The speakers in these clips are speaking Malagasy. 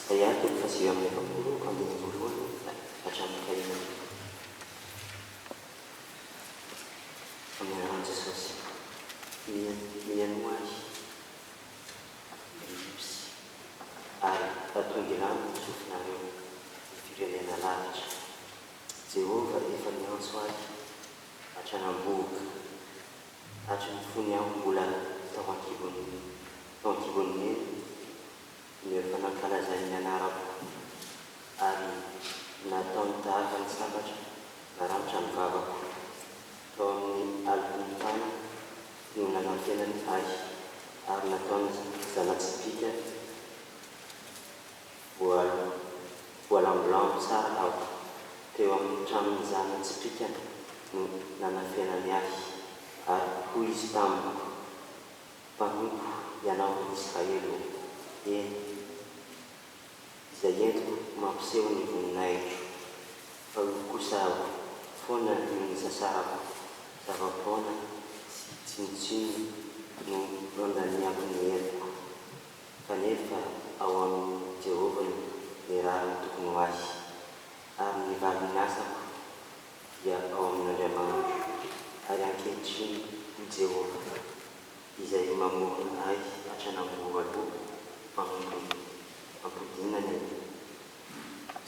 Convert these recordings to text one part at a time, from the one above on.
Saya kasih yang berpuluh kali duluan macam kayak pemeran sesuatu Myanmar atongilano sofinareo firenena lavitra Jehova efa niantso ahy hatranam-boka hatry ny fony aho mbola tao an-kibon'ny no efa nankalazany ny anarako ary nataony tahaka ny sambatra naramitra ny vavako tao amin'ny alokony tany no nanantenany ahy ary nataony zanatsipika voalambolambo tsara aho teo amin'ny tranony zanatsipika no nanafenany ahy ary hoy izy tamiko mpanompo ianao Israely izay entiko mampiseho ny voninahitro fa io kosa foana ny sasarako zava-poana sy tsinotsino no nandaniako ny entiko kanefa ao amin'ny Jehova ny raha ny tokony ho azy ary ny vady ny asako dia ao amin'Andriamanitra ary ankehitriny ny Jehova izay mamorona ahy hatranam-boaloha mampodinany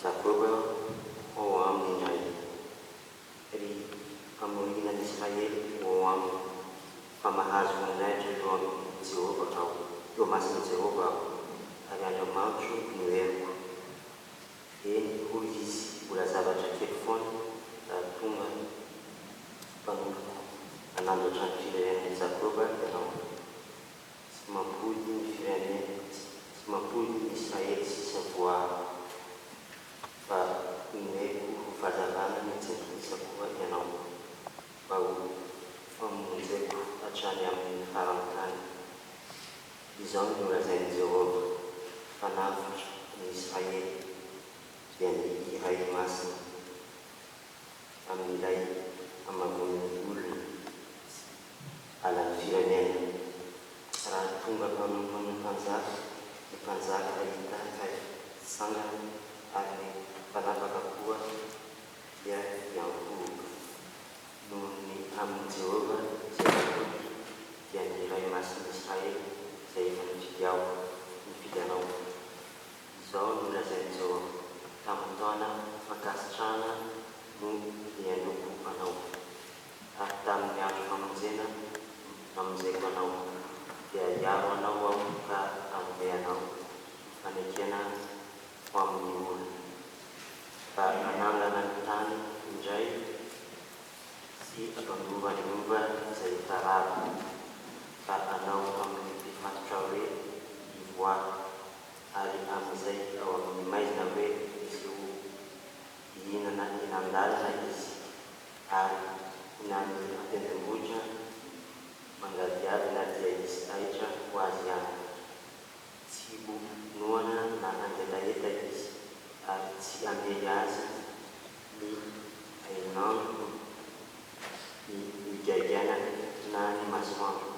Jakoba ao aminy indray ry amorinany Israely ao aminy fa mahazo voninahitra eo amin'ny Jehova aho eo masina Jehova aho ary Andriamanitro no heriko eny hoy izy mbola zavatra kely foana raha tonga mpanompo anamboatra ny firenen'i Jakoba ianao sy mampody ny firenena sy mampody ny Israely sisa voary fa nomeko ho fahazavana ny Jesorisy koa ianao mba ho famonjeko hatrany amin'ny farany tany izao no lazain'i Jehova fanavitra ny Israely dia ny iray masina amin'ilay amavon'ny olona alan'ny firenena raha tonga mpanompon'ny mpanjaka hitahaka sangana ary ny mpanapaka koa dia hiankohoka noho ny amin'ny Jehova dia ny iray masina Israely izay efa nifidy ao nifidy anao izao no lazain'i Jehova tamin'ny taona fankasitrahana no nianoko anao ary tamin'ny andro famonjena mamonjeko anao dia hiaro anao aho ka hanome anao fanekena ho amin'ny olona fa anangana ny tany indray sy ampandova ny ova izay tarary fa anao amin'ny mpifantotra hoe ivoary ary amin'izay ao amin'ny maizina hoe izy ho hihinana hinan-dalina izy ary hinany ampendimbohitra mangadiady na dia izy ahitra ho azy ihany tsy noana na angetaheta izy ary tsy amely azy ny ainandro ny migaigaina na ny masoandro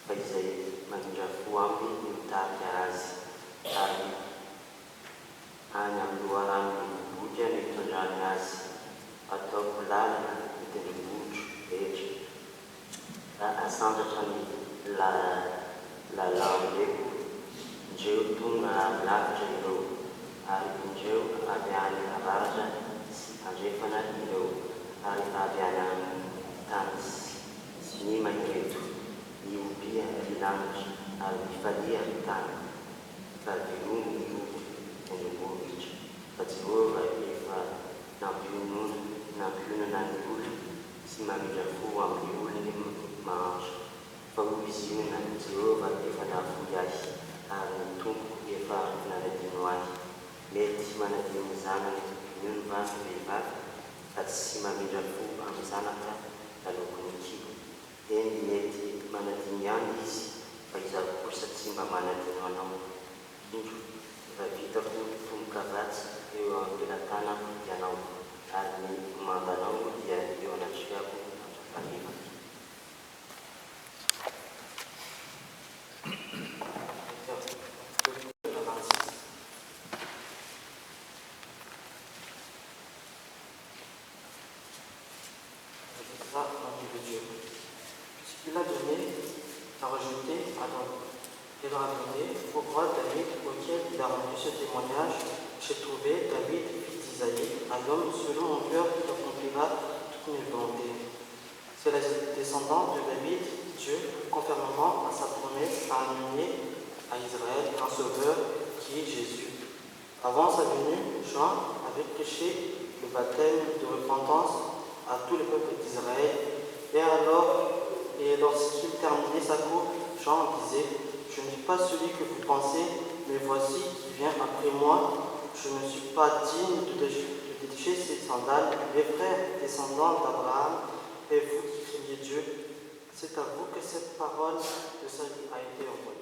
fa izay manindra fo aminy ny mitarika azy ary any amin'ny loharano ny bobotra ny mitondrany azy ataoko lalana ny tendrombohitro rehetra raha asantatra ny lalao-leko indreo tonga lavitra ireo ary indreo avy any avaratra sy andrefana ireo ary avy any amin'ny tany sy ny mainreto miobia ny lanitra ary mifalia ny tany fa vilongo ny olo tendrombohitra fa Jehova efa nampionana ny olona sy mamindra fo amin'ny olony mahantra fa hoy izy io na Jehova efa navoy ahy ary ny tompo efa nanadino ahy mety manadino ny zanany io ny vavy vehivavy fa tsy mamindra fo amin'ny zanaka lalokony kibo eny mety manadino ihany izy fa izaho kosa tsy mba manadino anao indro efa vitako tomokavatsy eo am-pelantanako ianao ary ny mandanao dia eo anatriako atrafariva Il a rajouté, il leur a donné au roi David, auquel il a rendu ce témoignage: j'ai trouvé David, fils d'Isaïe, un homme selon mon cœur qui accomplira toutes mes volontés. C'est la descendance de David, Dieu, conformément à sa promesse, a amené à Israël un sauveur qui est Jésus. Avant sa venue, Jean avait prêché le baptême de repentance à tout le peuple d'Israël. Et lorsqu'il terminait sa cour, Jean disait: je ne suis pas celui que vous pensez, mais voici qui vient après moi. Je ne suis pas digne de détacher ses sandales. Mes frères, descendants d'Abraham, et vous qui craignez Dieu, c'est à vous que cette parole de salut a été envoyée.